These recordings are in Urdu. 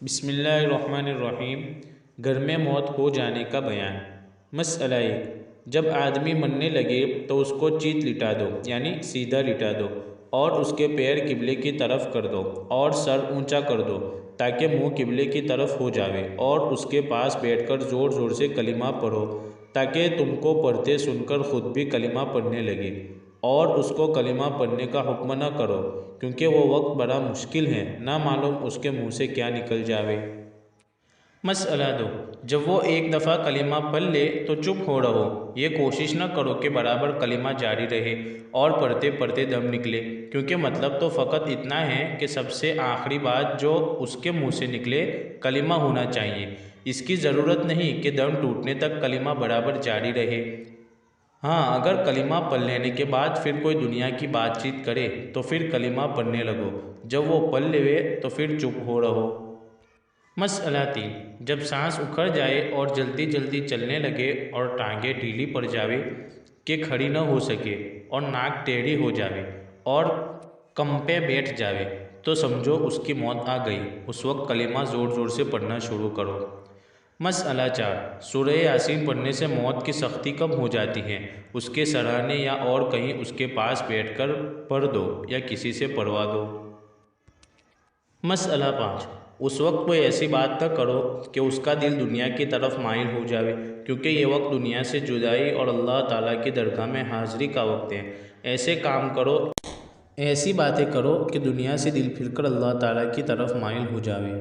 بسم اللہ الرحمن الرحیم۔ گھر میں موت ہو جانے کا بیان۔ مسئلہ 1، جب آدمی مرنے لگے تو اس کو چیت لٹا دو، یعنی سیدھا لٹا دو، اور اس کے پیر قبلے کی طرف کر دو اور سر اونچا کر دو تاکہ منہ قبلے کی طرف ہو جاوے، اور اس کے پاس بیٹھ کر زور زور سے کلمہ پڑھو تاکہ تم کو پڑھتے سن کر خود بھی کلمہ پڑھنے لگے، اور اس کو کلمہ پڑھنے کا حکم نہ کرو کیونکہ وہ وقت بڑا مشکل ہے، نہ معلوم اس کے منہ سے کیا نکل جاوے۔ مسئلہ 2، جب وہ ایک دفعہ کلمہ پڑھ لے تو چپ ہو رہو، یہ کوشش نہ کرو کہ برابر کلمہ جاری رہے اور پڑھتے پڑھتے دم نکلے، کیونکہ مطلب تو فقط اتنا ہے کہ سب سے آخری بات جو اس کے منہ سے نکلے کلمہ ہونا چاہیے، اس کی ضرورت نہیں کہ دم ٹوٹنے تک کلمہ برابر جاری رہے۔ ہاں، اگر کلمہ پڑھ لینے کے بعد پھر کوئی دنیا کی بات چیت کرے تو پھر کلمہ پڑھنے لگو، جب وہ پڑھ لیوے تو پھر چپ ہو رہو۔ مسئلہ 3، جب سانس اکھڑ جائے اور جلدی جلدی چلنے لگے اور ٹانگیں ڈھیلی پڑ جاوے کہ کھڑی نہ ہو سکے اور ناک ٹیڑھی ہو جاوے اور کم پہ بیٹھ جاوے تو سمجھو اس کی موت آ گئی، اس وقت کلمہ زور زور سے پڑھنا شروع کرو۔ مسئلہ 4، سورہ یاسین پڑھنے سے موت کی سختی کم ہو جاتی ہے، اس کے سرانے یا اور کہیں اس کے پاس بیٹھ کر پڑھ دو یا کسی سے پڑھوا دو۔ مسئلہ 5، اس وقت کوئی ایسی بات نہ کرو کہ اس کا دل دنیا کی طرف مائل ہو جاوے، کیونکہ یہ وقت دنیا سے جدائی اور اللہ تعالیٰ کی درگاہ میں حاضری کا وقت ہے۔ ایسے کام کرو، ایسی باتیں کرو کہ دنیا سے دل پھر کر اللہ تعالیٰ کی طرف مائل ہو جاوے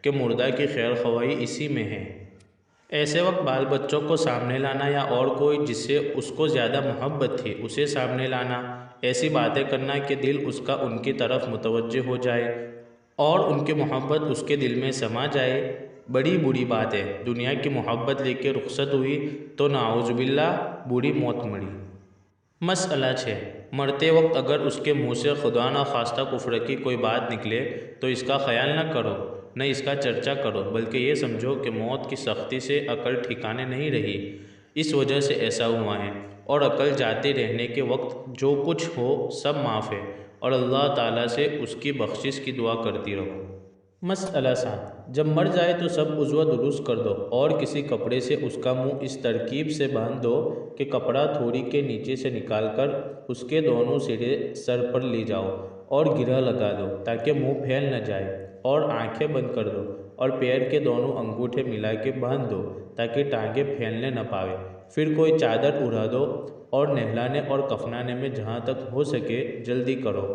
کہ مردہ کی خیر خواہی اسی میں ہے۔ ایسے وقت بال بچوں کو سامنے لانا یا اور کوئی جس سے اس کو زیادہ محبت تھی اسے سامنے لانا، ایسی باتیں کرنا کہ دل اس کا ان کی طرف متوجہ ہو جائے اور ان کی محبت اس کے دل میں سما جائے، بڑی بری بات ہے۔ دنیا کی محبت لے کے رخصت ہوئی تو نعوذ باللہ بری موت مری۔ مسئلہ 6، مرتے وقت اگر اس کے منہ سے خدا نہ خواستہ کفر کی کوئی بات نکلے تو اس کا خیال نہ کرو، نہ اس کا چرچا کرو، بلکہ یہ سمجھو کہ موت کی سختی سے عقل ٹھکانے نہیں رہی، اس وجہ سے ایسا ہوا ہے، اور عقل جاتے رہنے کے وقت جو کچھ ہو سب معاف ہے، اور اللہ تعالیٰ سے اس کی بخشش کی دعا کرتی رہو۔ مسئلہ 7، جب مر جائے تو سب عضو درست کر دو اور کسی کپڑے سے اس کا منہ اس ترکیب سے باندھ دو کہ کپڑا تھوڑی کے نیچے سے نکال کر اس کے دونوں سرے سر پر لے جاؤ اور گرہ لگا دو تاکہ منہ پھیل نہ جائے، اور آنکھیں بند کر دو اور پیر کے دونوں انگوٹھے ملا کے باندھ دو تاکہ ٹانگیں پھیلنے نہ پاوے، پھر کوئی چادر اڑا دو اور نہلانے اور کفنانے میں جہاں تک ہو سکے جلدی کرو۔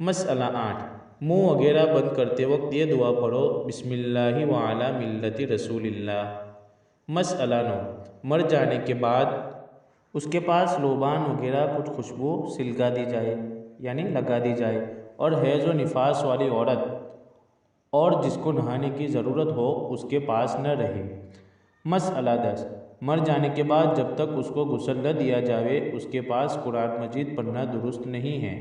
مسئلہ 8، منہ وغیرہ بند کرتے وقت یہ دعا پڑھو، بسم اللہ وعلی ملت رسول اللہ۔ مسئلہ 9، مر جانے کے بعد اس کے پاس لوبان وغیرہ کچھ خوشبو سلگا دی جائے، یعنی لگا دی جائے، اور حیض و نفاس والی عورت اور جس کو نہانے کی ضرورت ہو اس کے پاس نہ رہے۔ مسئلہ 10، مر جانے کے بعد جب تک اس کو غسل نہ دیا جاوے اس کے پاس قرآن مجید پڑھنا درست نہیں ہے۔